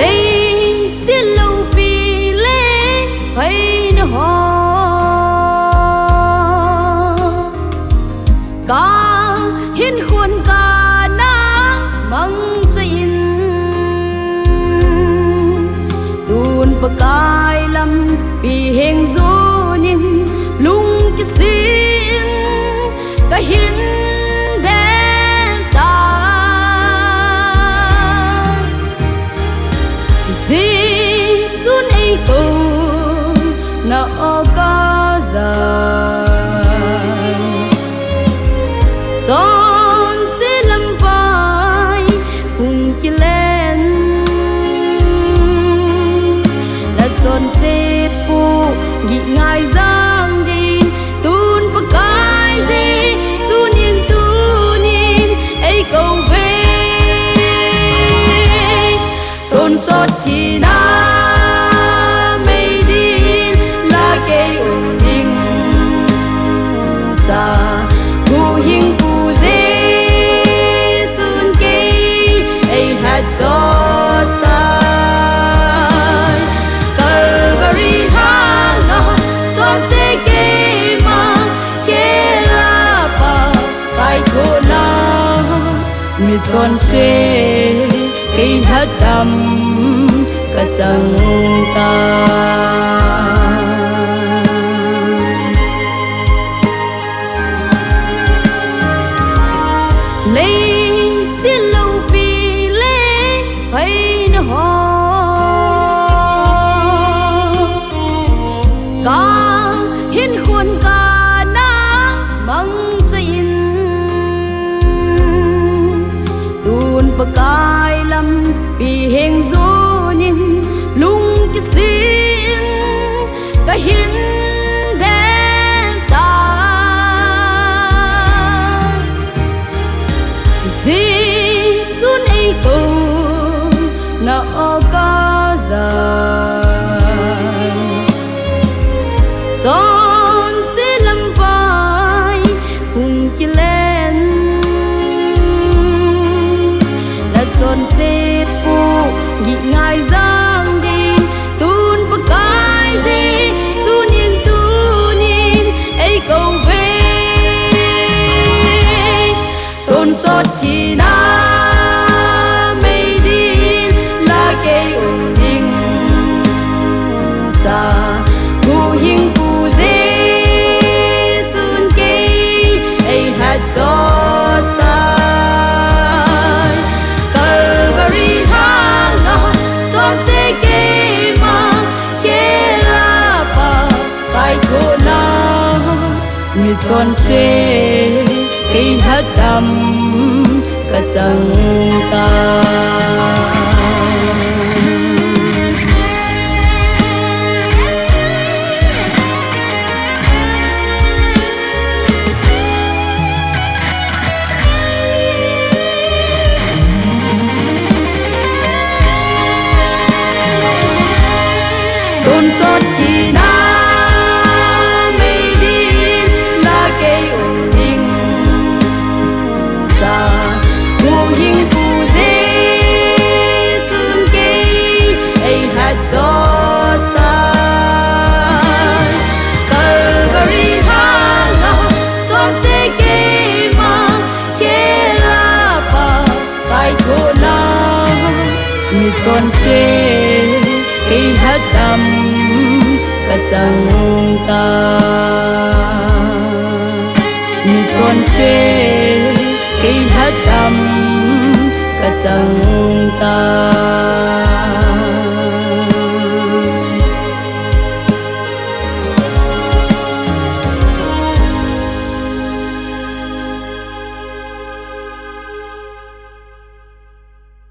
lấy xiên lâu pi lê hay nó ho ca hiên khuôn ca na mang zain tuôn bờ cai lâm pi heng zonin lung cái xin cái hiên na o ca dài chọn sẽ làm vai cùng chỉ lên là chọn sẽ phụ nghỉ ngày giang đi tuôn bờ cai gì xuân yên tu nhìn ấy cầu về tôn sót chỉ na hu hing pu dê sun kê ai had got tai Calvary hang na ton se kê ma kê la pa kai ko na mi ton se kê had dam ka chang ta lấy xiên lâu pi lê hay nó ho ca hiên khuôn ca na mang zain tuôn bờ cai lâm pi heng zonin lung cái xin cái hiên na o ca dài chọn sẽ làm vai cùng chỉ lên là chọn sẽ phụ nghỉ ngày giang đi tuôn bờ cai gì xuân yên tu nhìn ấy cầu về tôn sót chỉ na hu hing pu dê sun kê ai had got tai Calvary hang na ton se kê ma kê la pa kai ko na mi ton se kê had dam ka chang ta tôn sót chỉ na mây đi là cây ổn định xa hu hing pu dê sun kê ai had got tai Calvary hang na ton se kê ma kê la pa kai ko na mi ton se kê had dam ka chang ta mi chon se kê had dam ka chang ta